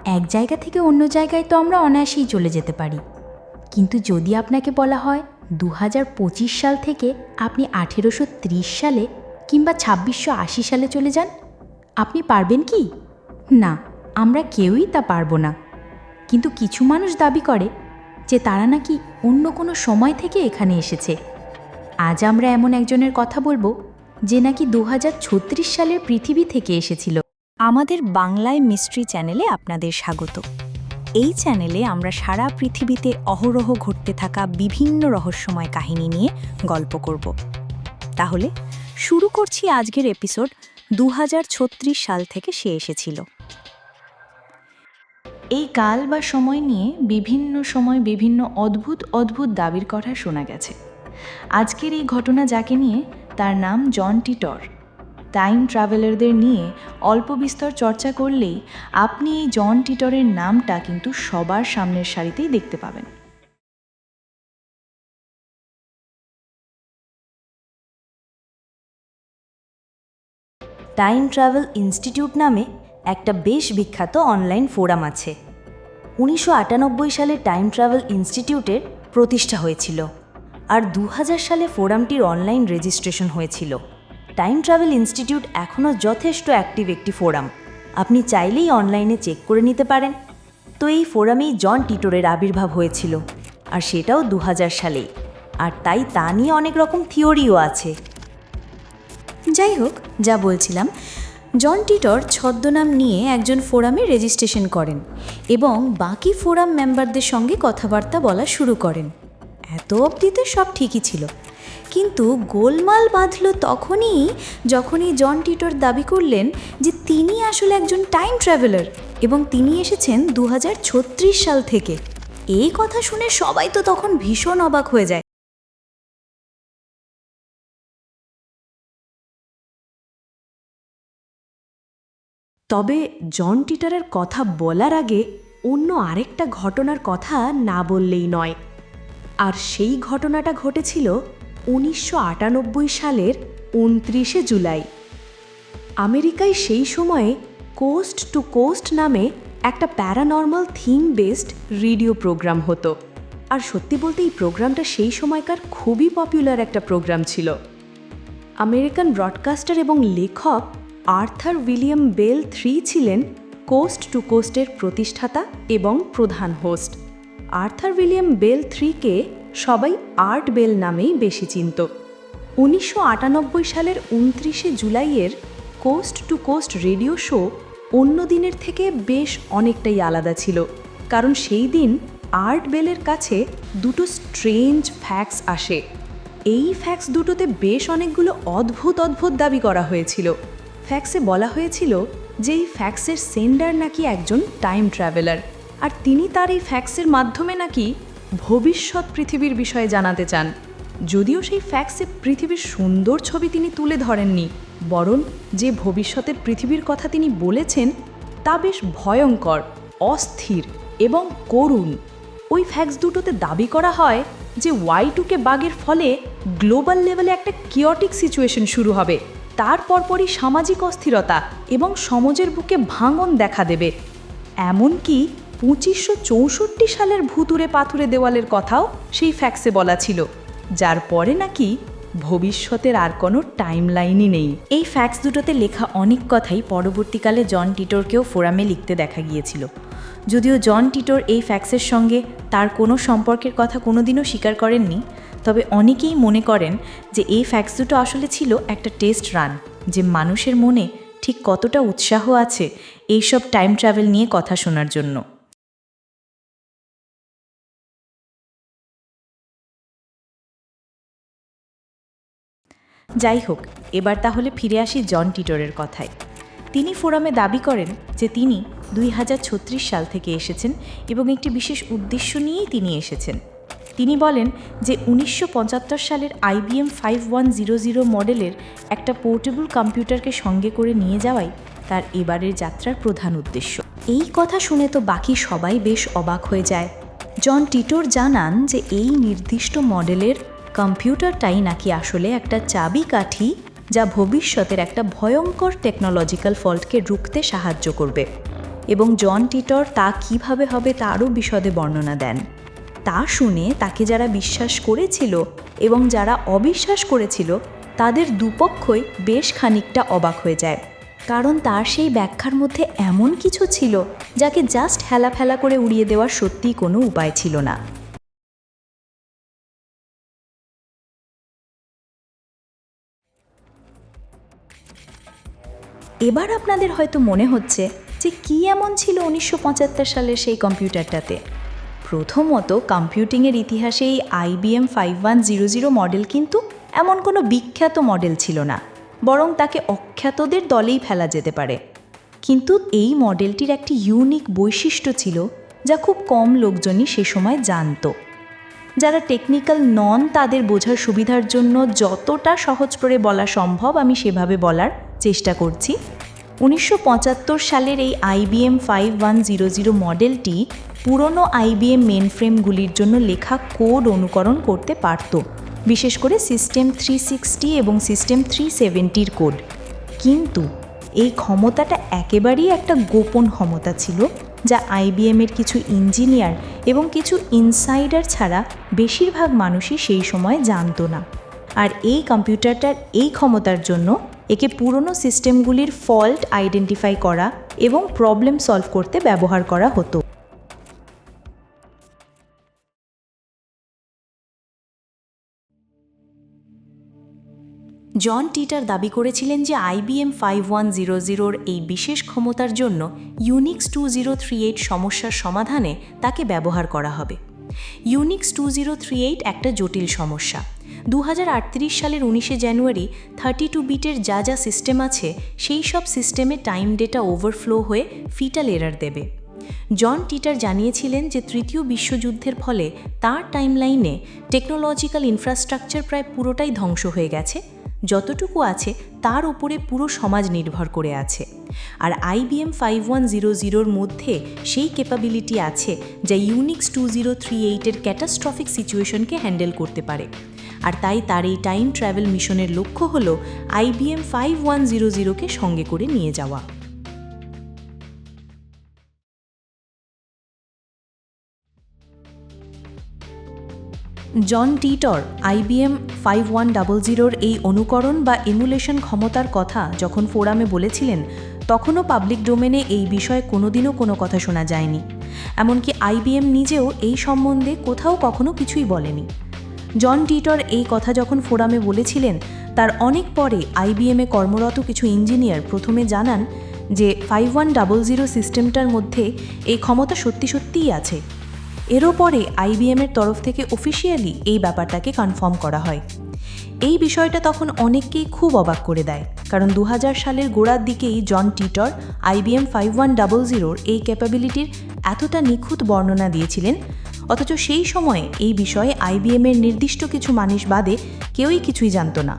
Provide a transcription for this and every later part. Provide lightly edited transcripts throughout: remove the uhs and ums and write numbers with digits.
এক জায়গা থেকে অন্য জায়গায় তো আমরা অনায়াসেই চলে যেতে পারি, কিন্তু যদি আপনাকে বলা হয় 2025 সাল থেকে আপনি 1830 সালে কিংবা 2680 সালে চলে যান, আপনি পারবেন কি? না, আমরা কেউই তা পারবো না। কিন্তু কিছু মানুষ দাবি করে যে তারা নাকি অন্য কোনো সময় থেকে এখানে এসেছে। আজ আমরা এমন একজনের কথা বলবো যে নাকি 2036 সালের পৃথিবী থেকে এসেছিল। আমাদের বাংলায় মিস্ট্রি চ্যানেলে আপনাদের স্বাগত। এই চ্যানেলে আমরা সারা পৃথিবীতে অহরহ ঘটতে থাকা বিভিন্ন রহস্যময় কাহিনী নিয়ে গল্প করব। তাহলে শুরু করছি আজকের এপিসোড 2036 সাল থেকে সে এসেছিল। এই কাল বা সময় নিয়ে বিভিন্ন সময় বিভিন্ন অদ্ভুত অদ্ভুত দাবির কথা শোনা গেছে। আজকের এই ঘটনা যাকে নিয়ে, তার নাম জন টিটর। টাইম ট্রাভেলারদের নিয়ে অল্প বিস্তর চর্চা করলেই আপনি এই জন টিটরের নামটা কিন্তু সবার সামনের সারিতেই দেখতে পাবেন। টাইম ট্রাভেল ইনস্টিটিউট নামে একটা বেশ বিখ্যাত অনলাইন ফোরাম আছে। 1998 সালে টাইম ট্রাভেল ইনস্টিটিউটের প্রতিষ্ঠা হয়েছিল, আর 2000 সালে ফোরামটির অনলাইন রেজিস্ট্রেশন হয়েছিল। টাইম ট্রাভেল ইনস্টিটিউট এখনও যথেষ্ট অ্যাক্টিভ একটি ফোরাম, আপনি চাইলেই অনলাইনে চেক করে নিতে পারেন। তো এই ফোরামেই জন টিটরের আবির্ভাব হয়েছিল, আর সেটাও 2000 সালেই। আর তাই তা নিয়ে অনেক রকম থিওরিও আছে। যাই হোক, যা বলছিলাম, জন টিটর ছদ্মনাম নিয়ে একজন ফোরামে রেজিস্ট্রেশন করেন এবং বাকি ফোরাম মেম্বারদের সঙ্গে কথাবার্তা বলা শুরু করেন। এত অবধিতে সব ঠিকই ছিল, কিন্তু গোলমাল বাঁধল যখনই জন টিটর দাবি করলেন যে তিনি আসলে একজন টাইম ট্রাভেলার এবং তিনি এসেছেন 2036 সাল থেকে। এই কথা শুনে সবাই তো তখন ভীষণ অবাক হয়ে যায়। তবে জন টিটরের কথা বলার আগে অন্য আরেকটা ঘটনার কথা না বললেই নয়। আর সেই ঘটনাটা ঘটেছিল 1998 সালের 29শে জুলাই। আমেরিকায় সেই সময়ে কোস্ট টু কোস্ট নামে একটা paranormal theme based radio program হতো। আর সত্যি বলতে এই প্রোগ্রামটা সেই সময়কার খুবই পপুলার একটা প্রোগ্রাম ছিল। আমেরিকান ব্রডকাস্টার এবং লেখক আর্থার উইলিয়াম বেল III ছিলেন কোস্ট টু কোস্টের প্রতিষ্ঠাতা এবং প্রধান হোস্ট। আর্থার উইলিয়াম বেল IIIকে সবাই আর্ট বেল নামেই বেশি চিনত। 1998 সালের 29শে জুলাইয়ের coast to coast radio show অন্য দিনের থেকে বেশ অনেকটাই আলাদা ছিল, কারণ সেই দিন আর্ট বেলের কাছে দুটো স্ট্রেঞ্জ ফ্যাক্টস আসে। এই ফ্যাক্টস দুটোতে বেশ অনেকগুলো অদ্ভুত অদ্ভুত দাবি করা হয়েছিল। ফ্যাক্সে বলা হয়েছিল যে এই ফ্যাক্সের সেন্ডার নাকি একজন টাইম ট্রাভেলার, আর তিনি তার এই ফ্যাক্সের মাধ্যমে নাকি ভবিষ্যৎ পৃথিবীর বিষয়ে জানাতে চান। যদিও সেই ফ্যাক্সে পৃথিবীর সুন্দর ছবি তিনি তুলে ধরেননি, বরং যে ভবিষ্যতের পৃথিবীর কথা তিনি বলেছেন তা বেশ ভয়ঙ্কর, অস্থির এবং করুণ। ওই ফ্যাক্স দুটোতে দাবি করা হয় যে Y2K বাগের ফলে গ্লোবাল লেভেলে একটা কিওটিক সিচুয়েশন শুরু হবে, তার পরপরই সামাজিক অস্থিরতা এবং সমাজের বুকে ভাঙন দেখা দেবে। এমনকি 2564 সালের ভুতুরে পাথুরে দেওয়ালের কথাও সেই ফ্যাক্সে বলা ছিল, যার পরে নাকি ভবিষ্যতের আর কোনো টাইম লাইনই নেই। এই ফ্যাক্স দুটোতে লেখা অনেক কথাই পরবর্তীকালে জন টিটরকেও ফোরামে লিখতে দেখা গিয়েছিল। যদিও জন টিটর এই ফ্যাক্সের সঙ্গে তার কোনো সম্পর্কের কথা কোনোদিনও স্বীকার করেননি, তবে অনেকেই মনে করেন যে এই ফ্যাক্স দুটো আসলে ছিল একটা টেস্ট রান, যে মানুষের মনে ঠিক কতটা উৎসাহ আছে এইসব টাইম ট্রাভেল নিয়ে কথা শোনার জন্য। যাই হোক, এবার তাহলে ফিরে আসি জন টিটরের কথায়। তিনি ফোরামে দাবি করেন যে তিনি 2036 সাল থেকে এসেছেন এবং একটি বিশেষ উদ্দেশ্য নিয়েই তিনি এসেছেন। তিনি বলেন যে 1975 সালের IBM 5100 মডেলের একটা পোর্টেবল কম্পিউটারকে সঙ্গে করে নিয়ে যাওয়াই তার এবারের যাত্রার প্রধান উদ্দেশ্য। এই কথা শুনে তো বাকি সবাই বেশ অবাক হয়ে যায়। জন টিটর জানান যে এই নির্দিষ্ট মডেলের কম্পিউটারটাই নাকি আসলে একটা চাবিকাঠি, যা ভবিষ্যতের একটা ভয়ঙ্কর টেকনোলজিক্যাল ফল্টকে রুখতে সাহায্য করবে। এবং জন টিটর তা কিভাবে হবে তারও বিশদে বর্ণনা দেন। তা শুনে তাকে যারা বিশ্বাস করেছিল এবং যারা অবিশ্বাস করেছিল তাদের দুপক্ষই বেশ খানিকটা অবাক হয়ে যায়, কারণ তার সেই ব্যাখ্যার মধ্যে এমন কিছু ছিল যাকে জাস্ট হেলাফেলা করে উড়িয়ে দেওয়ার সত্যিই কোনো উপায় ছিল না। এবার আপনাদের হয়তো মনে হচ্ছে যে কী এমন ছিল 1975 সালের সেই কম্পিউটারটাতে। প্রথমত, কম্পিউটিংয়ের ইতিহাসে এই IBM 5100 মডেল কিন্তু এমন কোনো বিখ্যাত মডেল ছিল না, বরং তাকে অখ্যাতদের দলেই ফেলা যেতে পারে। কিন্তু এই মডেলটির একটি ইউনিক বৈশিষ্ট্য ছিল যা খুব কম লোকজনই সে সময় জানত। যারা টেকনিক্যাল নন তাদের বোঝার সুবিধার জন্য যতটা সহজ করে বলা সম্ভব আমি সেভাবে বলার চেষ্টা করছি। 1975 সালের এই IBM 5100 মডেলটি পুরনো IBM মেনফ্রেমগুলির জন্য লেখা কোড অনুকরণ করতে পারত, বিশেষ করে সিস্টেম 360 এবং সিস্টেম 370-র কোড। কিন্তু এই ক্ষমতাটা একেবারেই একটা গোপন ক্ষমতা ছিল, যা IBM-এর কিছু ইঞ্জিনিয়ার এবং কিছু ইনসাইডার ছাড়া বেশিরভাগ মানুষই সেই সময় জানত না। আর এই কম্পিউটারটার এই ক্ষমতার জন্য একে পুরনো সিস্টেমগুলির ফল্ট আইডেন্টিফাই করা এবং প্রবলেম সলভ করতে ব্যবহার করা হতো। জন টিটার দাবি করেছিলেন যে IBM 5100-র এই বিশেষ ক্ষমতার জন্য ইউনিক্স 2038 সমস্যার সমাধানে তাকে ব্যবহার করা হবে। ইউনিক্স 2038 একটা জটিল সমস্যা। 2038 সালের 19শে জানুয়ারি 32 বিটের যা যা সিস্টেম আছে সেই সব সিস্টেমে টাইম ডেটা ওভারফ্লো হয়ে ফিটাল এরার দেবে। জন টিটার জানিয়েছিলেন যে তৃতীয় বিশ্বযুদ্ধের ফলে তার টাইমলাইনে টেকনোলজিক্যাল ইনফ্রাস্ট্রাকচার প্রায় পুরোটাই ধ্বংস হয়ে গেছে, যতটুকু আছে তার উপরে পুরো সমাজ নির্ভর করে আছে। আর IBM 5100-র মধ্যে সেই ক্যাপাবিলিটি আছে যা ইউনিক্স 2038-এর ক্যাটাস্ট্রফিক সিচুয়েশনকে হ্যান্ডেল করতে পারে। আর তাই তার এই টাইম ট্রাভেল মিশনের লক্ষ্য হল IBM 5100-কে সঙ্গে করে নিয়ে যাওয়া। জন টিটর IBM 5100-র এই অনুকরণ বা এমুলেশন ক্ষমতার কথা যখন ফোরামে বলেছিলেন, তখনও পাবলিক ডোমেনে এই বিষয়ে কোনোদিনও কোনো কথা শোনা যায়নি। এমনকি IBM নিজেও এই সম্বন্ধে কোথাও কখনো কিছুই বলেনি। জন টিটর এই কথা যখন ফোরামে বলেছিলেন, তার অনেক পরে IBM-এ কর্মরত কিছু ইঞ্জিনিয়ার প্রথমে জানান যে 5100 সিস্টেমটার মধ্যে এই ক্ষমতা সত্যি সত্যিই আছে। এরও পরে IBM-এর তরফ থেকে অফিসিয়ালি এই ব্যাপারটাকে কনফার্ম করা হয়। এই বিষয়টা তখন অনেককেই খুব অবাক করে দেয়, কারণ 2000 সালের গোড়ার দিকেই জন টিটর IBM 5100-র এই ক্যাপাবিলিটির এতটা নিখুঁত বর্ণনা দিয়েছিলেন, অথচ সেই সময়ে এই বিষয়ে IBM-এর নির্দিষ্ট কিছু মানুষ বাদে কেউই কিছুই জানত না।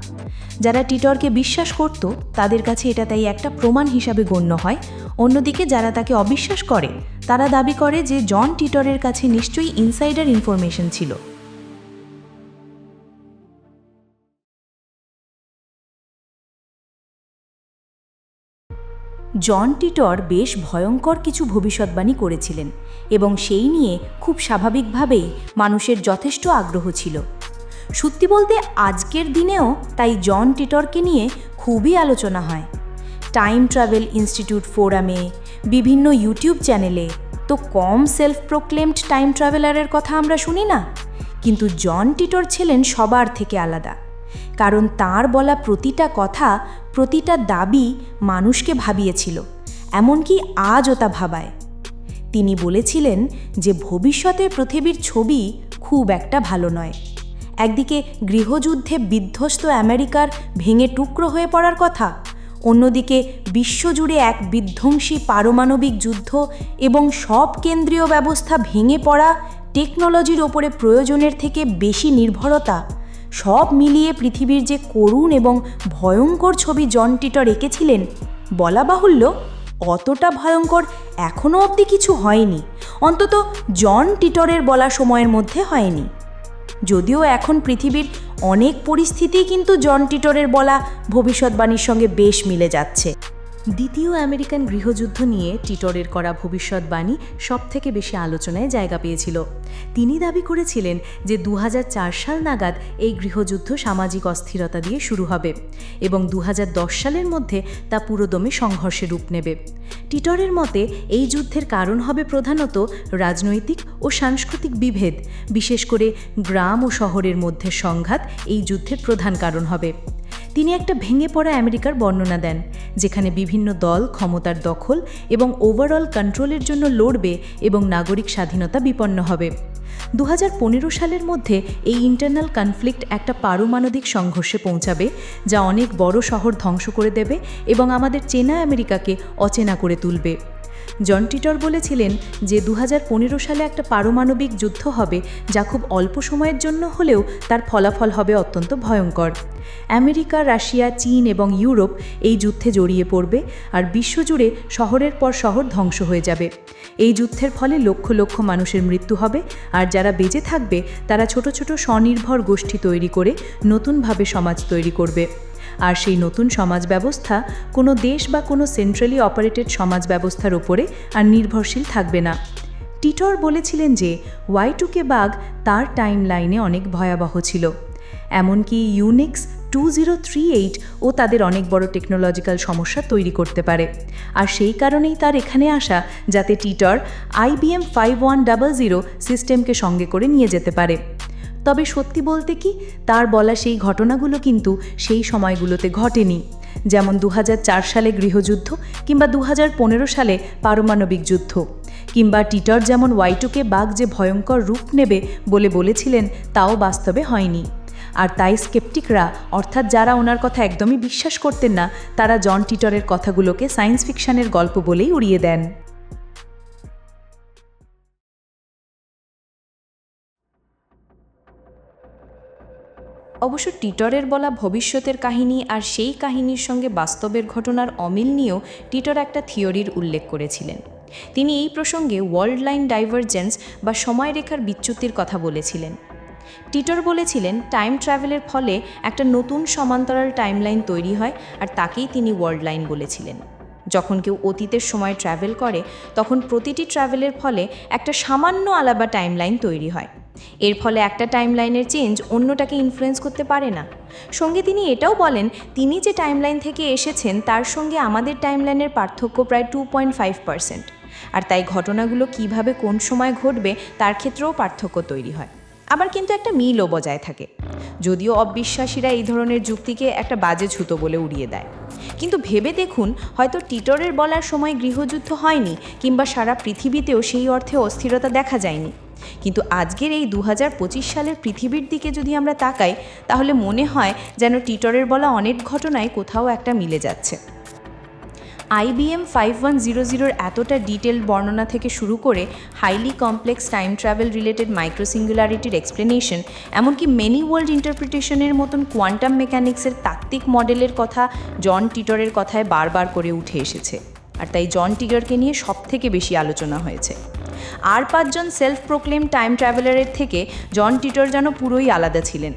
যারা টিটরকে বিশ্বাস করত তাদের কাছে এটা তাই একটা প্রমাণ হিসাবে গণ্য হয়। অন্যদিকে যারা তাকে অবিশ্বাস করে তারা দাবি করে যে জন টিটরের কাছে নিশ্চয়ই ইনসাইডার ইনফরমেশন ছিল। জন টিটর বেশ ভয়ঙ্কর কিছু ভবিষ্যৎবাণী করেছিলেন এবং সেই নিয়ে খুব স্বাভাবিকভাবেই মানুষের যথেষ্ট আগ্রহ ছিল। সত্যি বলতে আজকের দিনেও তাই জন টিটরকে নিয়ে খুবই আলোচনা হয়। টাইম ট্রাভেল ইনস্টিটিউট ফোরামে, বিভিন্ন ইউটিউব চ্যানেলে তো কম সেলফ প্রোক্লেমড টাইম ট্রাভেলারের কথা আমরা শুনি না। কিন্তু জন টিটর ছিলেন সবার থেকে আলাদা, কারণ তার বলা প্রতিটা কথা, প্রতিটা দাবি মানুষকে ভাবিয়েছিল, এমনকি আজও তা ভাবায়। তিনি বলেছিলেন যে ভবিষ্যতের পৃথিবীর ছবি খুব একটা ভালো নয়। একদিকে গৃহযুদ্ধে বিধ্বস্ত আমেরিকার ভেঙে টুকরো হয়ে পড়ার কথা, অন্যদিকে বিশ্বজুড়ে এক বিধ্বংসী পারমাণবিক যুদ্ধ এবং সব কেন্দ্রীয় ব্যবস্থা ভেঙে পড়া, টেকনোলজির ওপরে প্রয়োজনের থেকে বেশি নির্ভরতা, সব মিলিয়ে পৃথিবীর যে করুণ এবং ভয়ঙ্কর ছবি জন টিটর এঁকেছিলেন, বলা বাহুল্য অতটা ভয়ঙ্কর এখনও অবধি কিছু হয়নি, অন্তত জন টিটরের বলা সময়ের মধ্যে হয়নি। যদিও এখন পৃথিবীর অনেক পরিস্থিতি কিন্তু জন টিটরের বলা ভবিষ্যৎবাণীর সঙ্গে বেশ মিলে যাচ্ছে। দ্বিতীয় আমেরিকান গৃহযুদ্ধ নিয়ে টিটরের করা ভবিষ্যৎবাণী সবথেকে বেশি আলোচনায় জায়গা পেয়েছিল। তিনি দাবি করেছিলেন যে 2004 সাল নাগাদ এই গৃহযুদ্ধ সামাজিক অস্থিরতা দিয়ে শুরু হবে এবং 2010 সালের মধ্যে তা পুরোদমে সংঘর্ষে রূপ নেবে। টিটরের মতে এই যুদ্ধের কারণ হবে প্রধানত রাজনৈতিক ও সাংস্কৃতিক বিভেদ, বিশেষ করে গ্রাম ও শহরের মধ্যে সংঘাত এই যুদ্ধের প্রধান কারণ হবে। তিনি একটা ভেঙে পড়া আমেরিকার বর্ণনা দেন, যেখানে বিভিন্ন দল ক্ষমতার দখল এবং ওভারঅল কন্ট্রোলের জন্য লড়বে এবং নাগরিক স্বাধীনতা বিপন্ন হবে। 2015 সালের মধ্যে এই ইন্টারনাল কনফ্লিক্ট একটা পারমাণবিক সংঘর্ষে পৌঁছাবে, যা অনেক বড় শহর ধ্বংস করে দেবে এবং আমাদের চেনা আমেরিকাকে অচেনা করে তুলবে। জন টিটর বলেছিলেন যে 2015 সালে একটা পারমাণবিক যুদ্ধ হবে, যা খুব অল্প সময়ের জন্য হলেও তার ফলাফল হবে অত্যন্ত ভয়ঙ্কর। আমেরিকা, রাশিয়া, চীন এবং ইউরোপ এই যুদ্ধে জড়িয়ে পড়বে আর বিশ্বজুড়ে শহরের পর শহর ধ্বংস হয়ে যাবে। এই যুদ্ধের ফলে লক্ষ লক্ষ মানুষের মৃত্যু হবে, আর যারা বেঁচে থাকবে তারা ছোট ছোট স্বনির্ভর গোষ্ঠী তৈরি করে নতুনভাবে সমাজ তৈরি করবে। আর সেই নতুন সমাজ ব্যবস্থা কোনো দেশ বা কোনো সেন্ট্রালি অপারেটেড সমাজ ব্যবস্থার ওপরে আর নির্ভরশীল থাকবে না। টিটর বলেছিলেন যে Y2K বাগ তার টাইম লাইনে অনেক ভয়াবহ ছিল, এমনকি ইউনিক্স 2038 ও তাদের অনেক বড় টেকনোলজিক্যাল সমস্যা তৈরি করতে পারে। আর সেই কারণেই তার এখানে আসা, যাতে টিটর IBM 5100 সিস্টেমকে সঙ্গে করে নিয়ে যেতে পারে। তবে সত্যি বলতে কি, তার বলা সেই ঘটনাগুলো কিন্তু সেই সময়গুলোতে ঘটেনি, যেমন 2004 সালে গৃহযুদ্ধ কিংবা 2015 সালে পারমাণবিক যুদ্ধ, কিংবা টিটর যেমন Y2K বাগ যে ভয়ঙ্কর রূপ নেবে বলে বলেছিলেন তাও বাস্তবে হয়নি। আর তাই স্কেপটিকরা, অর্থাৎ যারা ওনার কথা একদমই বিশ্বাস করতেন না, তারা জন টিটরের কথাগুলোকে সায়েন্স ফিকশনের গল্প বলেই উড়িয়ে দেন। অবশ্য টিটরের বলা ভবিষ্যতের কাহিনী আর সেই কাহিনীর সঙ্গে বাস্তবের ঘটনার অমিল নিয়েও টিটর একটা থিওরির উল্লেখ করেছিলেন। তিনি এই প্রসঙ্গে ওয়ার্ল্ড লাইন ডাইভারজেন্স বা সময়রেখার বিচ্যুতির কথা বলেছিলেন। টিটর বলেছিলেন টাইম ট্রাভেলের ফলে একটা নতুন সমান্তরাল টাইমলাইন তৈরি হয়, আর তাকেই তিনি ওয়ার্ল্ড লাইন বলেছিলেন। যখন কেউ অতীতের সময় ট্রাভেল করে, তখন প্রতিটি ট্রাভেলের ফলে একটা সামান্য আলাদা টাইমলাইন তৈরি হয়। এর ফলে একটা টাইমলাইনের চেঞ্জ অন্যটাকে ইনফ্লুয়েন্স করতে পারে না। সঙ্গে তিনি এটাও বলেন, তিনি যে টাইমলাইন থেকে এসেছেন তার সঙ্গে আমাদের টাইমলাইনের পার্থক্য প্রায় 2.5%, আর তাই ঘটনাগুলো কিভাবে কোন সময় ঘটবে তার ক্ষেত্রেও পার্থক্য তৈরি হয়। আবার কিন্তু একটা মিলও বজায় থাকে, যদিও অবিশ্বাসীরা এই ধরনের যুক্তিকে একটা বাজে ছুতো বলে উড়িয়ে দেয়। কিন্তু ভেবে দেখুন, হয়তো টিটরের বলার সময় গৃহযুদ্ধ হয়নি কিংবা সারা পৃথিবীতেও সেই অর্থে অস্থিরতা দেখা যায়নি, কিন্তু আজকের এই 2025 সালের পৃথিবীর দিকে যদি আমরা তাকাই, তাহলে মনে হয় যেন টিটরের বলা অনেক ঘটনায় কোথাও একটা মিলে যাচ্ছে। IBM 5100 এতটা ডিটেল বর্ণনা থেকে শুরু করে highly complex time travel related মাইক্রোসিঙ্গুলারিটির এক্সপ্লেনেশন, এমনকি মেনি ওয়ার্ল্ড ইন্টারপ্রিটেশনের মতন কোয়ান্টাম মেকানিক্সের তাত্ত্বিক মডেলের কথা জন টিটরের কথায় বারবার করে উঠে এসেছে, আর তাই জন টিটরকে নিয়ে সবথেকে বেশি আলোচনা হয়েছে। আর 5 জন সেলফ প্রোক্লেম টাইম ট্রাভেলারের থেকে জন টিটর যেন পুরোই আলাদা ছিলেন।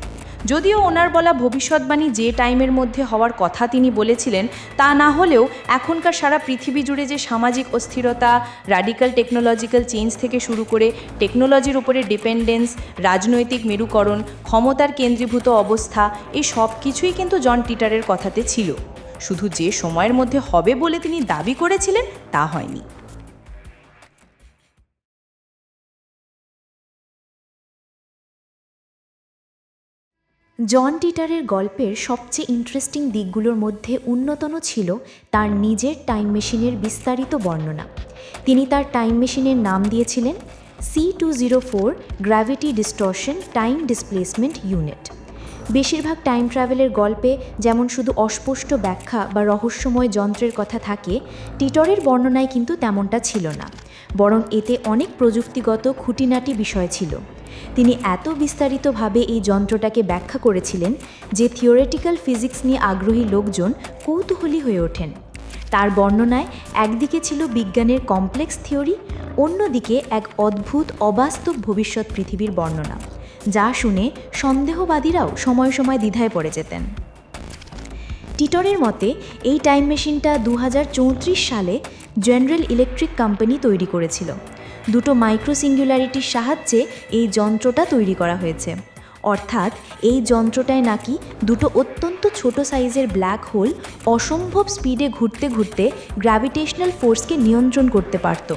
যদিও ওনার বলা ভবিষ্যৎবাণী যে টাইমের মধ্যে হওয়ার কথা তিনি বলেছিলেন তা না হলেও এখনকার সারা পৃথিবী জুড়ে যে সামাজিক অস্থিরতা, রাডিক্যাল টেকনোলজিক্যাল চেঞ্জ থেকে শুরু করে টেকনোলজির উপরে ডিপেন্ডেন্স, রাজনৈতিক মেরুকরণ, ক্ষমতার কেন্দ্রীভূত অবস্থা, এই সব কিছুই কিন্তু জন টিটরের কথাতে ছিল। শুধু যে সময়ের মধ্যে হবে বলে তিনি দাবি করেছিলেন তা হয়নি। জন টিটারের গল্পের সবচেয়ে ইন্টারেস্টিং দিকগুলোর মধ্যে অন্যতম ছিল তার নিজের টাইম মেশিনের বিস্তারিত বর্ণনা। তিনি তার টাইম মেশিনের নাম দিয়েছিলেন C204 gravity distortion time displacement unit. বেশিরভাগ টাইম ট্রাভেলের গল্পে যেমন শুধু অস্পষ্ট ব্যাখ্যা বা রহস্যময় যন্ত্রের কথা থাকে, টিটরের বর্ণনায় কিন্তু তেমনটা ছিল না, বরং এতে অনেক প্রযুক্তিগত খুঁটিনাটি বিষয় ছিল। তিনি এত বিস্তারিতভাবে এই যন্ত্রটাকে ব্যাখ্যা করেছিলেন যে থিওরিটিক্যাল ফিজিক্স নিয়ে আগ্রহী লোকজন কৌতূহলী হয়ে ওঠেন। তার বর্ণনায় একদিকে ছিল বিজ্ঞানের কমপ্লেক্স থিওরি, অন্যদিকে এক অদ্ভুত অবাস্তব ভবিষ্যৎ পৃথিবীর বর্ণনা, যা শুনে সন্দেহবাদীরাও সময় সময় দ্বিধায় পড়ে যেতেন। টিটরের মতে এই টাইম মেশিনটা 2034 সালে জেনারেল ইলেকট্রিক কোম্পানি তৈরি করেছিল। দুটো মাইক্রো সিঙ্গুলারিটির সাহায্যে এই যন্ত্রটা তৈরি করা হয়েছে। অর্থাৎ এই যন্ত্রটায় নাকি দুটো অত্যন্ত ছোট সাইজের ব্ল্যাক হোল অসম্ভব স্পিডে ঘুরতে ঘুরতে গ্র্যাভিটেশনাল ফোর্সকে নিয়ন্ত্রণ করতে পারত।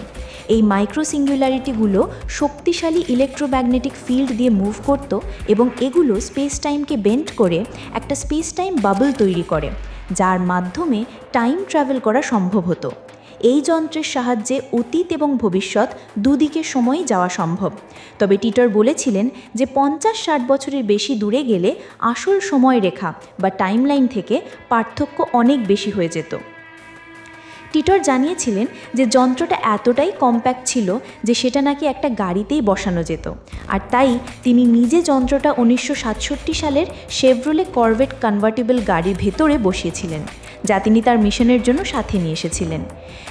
এই মাইক্রো সিঙ্গুলারিটিগুলো শক্তিশালী ইলেকট্রোম্যাগনেটিক ফিল্ড দিয়ে মুভ করত এবং এগুলো স্পেস টাইমকে বেন্ড করে একটা স্পেস টাইম বাবল তৈরি করে, যার মাধ্যমে টাইম ট্রাভেল করা সম্ভব হতো। এই যন্ত্রের সাহায্যে অতীত এবং ভবিষ্যৎ দুদিকের সময়ই যাওয়া সম্ভব। তবে টিটর বলেছিলেন যে 50-60 বছরের বেশি দূরে গেলে আসল সময়রেখা বা টাইমলাইন থেকে পার্থক্য অনেক বেশি হয়ে যেত। টিটর জানিয়েছিলেন যে যন্ত্রটা এতটাই কম্প্যাক্ট ছিল যে সেটা নাকি একটা গাড়িতেই বসানো যেত, আর তাই তিনি নিজে যন্ত্রটা 1967 সালের শেভরোলে করভেট কনভার্টেবল গাড়ির ভেতরে বসিয়েছিলেন, যা তিনি তার মিশনের জন্য সাথে নিয়ে এসেছিলেন।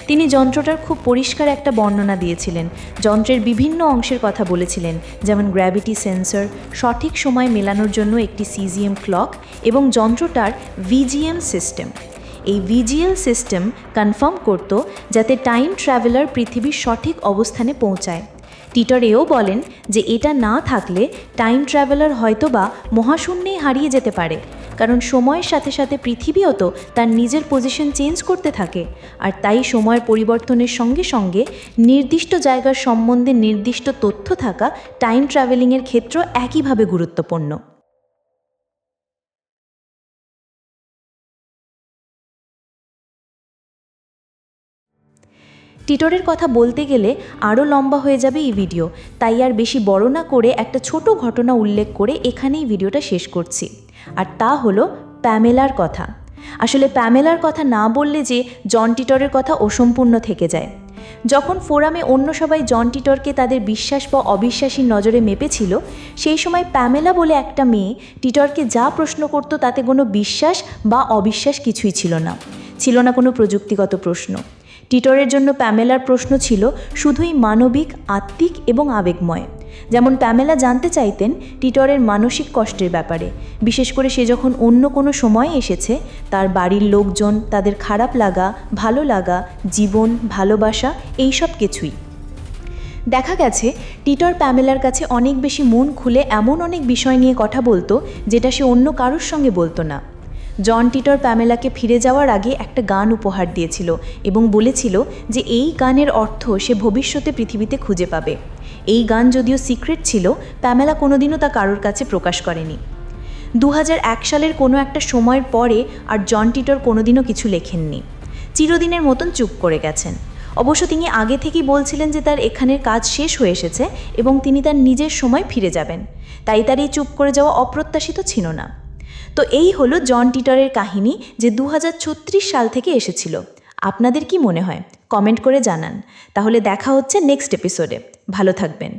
তিনি যন্ত্রটার খুব পরিষ্কার একটা বর্ণনা দিয়েছিলেন, যন্ত্রের বিভিন্ন অংশের কথা বলেছিলেন, যেমন গ্র্যাভিটি সেন্সর, সঠিক সময় মেলানোর জন্য একটি সিজিএম ক্লক এবং যন্ত্রটার ভিজিএম সিস্টেম। এই ভিজিএল সিস্টেম কনফার্ম করত যাতে টাইম ট্রাভেলার পৃথিবীর সঠিক অবস্থানে পৌঁছায়। টিটর এও বলেন যে এটা না থাকলে টাইম ট্রাভেলার হয়তোবা মহাশূন্যেই হারিয়ে যেতে পারে, কারণ সময়ের সাথে সাথে পৃথিবীও তো তার নিজের পজিশন চেঞ্জ করতে থাকে, আর তাই সময়ের পরিবর্তনের সঙ্গে সঙ্গে নির্দিষ্ট জায়গার সম্বন্ধে নির্দিষ্ট তথ্য থাকা টাইম ট্রাভেলিংয়ের ক্ষেত্র একইভাবে গুরুত্বপূর্ণ। টিটরের কথা বলতে গেলে আরও লম্বা হয়ে যাবে এই ভিডিও, তাই আর বেশি বড় না করে একটা ছোট ঘটনা উল্লেখ করে এখানেই ভিডিওটা শেষ করছি। আর তা হলো প্যামেলার কথা। আসলে প্যামেলার কথা না বললে যে জন টিটরের কথা অসম্পূর্ণ থেকে যায়। যখন ফোরামে অন্য সবাই জন টিটরকে তাদের বিশ্বাস বা অবিশ্বাসীর নজরে মেপেছিল, সেই সময় প্যামেলা বলে একটা মেয়ে টিটরকে যা প্রশ্ন করত তাতে কোনো বিশ্বাস বা অবিশ্বাস কিছুই ছিল না। ছিল না কোনো প্রযুক্তিগত প্রশ্ন। টিটরের জন্য প্যামেলার প্রশ্ন ছিল শুধুই মানবিক, আত্মিক এবং আবেগময়। যেমন প্যামেলা জানতে চাইতেন টিটরের মানসিক কষ্টের ব্যাপারে, বিশেষ করে সে যখন অন্য কোনো সময়ে এসেছে, তার বাড়ির লোকজন, তাদের খারাপ লাগা, ভালো লাগা, জীবন, ভালোবাসা, এইসব কিছুই। দেখা গেছে টিটর প্যামেলার কাছে অনেক বেশি মন খুলে এমন অনেক বিষয় নিয়ে কথা বলতো যেটা সে অন্য কারোর সঙ্গে বলতো না। জন টিটর প্যামেলাকে ফিরে যাওয়ার আগে একটা গান উপহার দিয়েছিল এবং বলেছিল যে এই গানের অর্থ সে ভবিষ্যতে পৃথিবীতে খুঁজে পাবে। এই গান যদিও সিক্রেট ছিল, প্যামেলা কোনোদিনও তা কারোর কাছে প্রকাশ করেনি। 2001 সালের কোনো একটা সময়ের পরে আর জন টিটর কোনোদিনও কিছু লেখেননি। চিরদিনের মতন চুপ করে গেছেন। অবশ্য তিনি আগে থেকেই বলছিলেন যে তার এখানের কাজ শেষ হয়ে এসেছে এবং তিনি তার নিজের সময় ফিরে যাবেন, তাই তার এই চুপ করে যাওয়া অপ্রত্যাশিত ছিল না। তো এই হলো জন টিটরের কাহিনী, যে 2036 সাল থেকে এসেছিল। আপনাদের কি মনে হয়? কমেন্ট করে জানান। তাহলে দেখা হচ্ছে নেক্সট এপিসোডে। ভালো থাকবেন।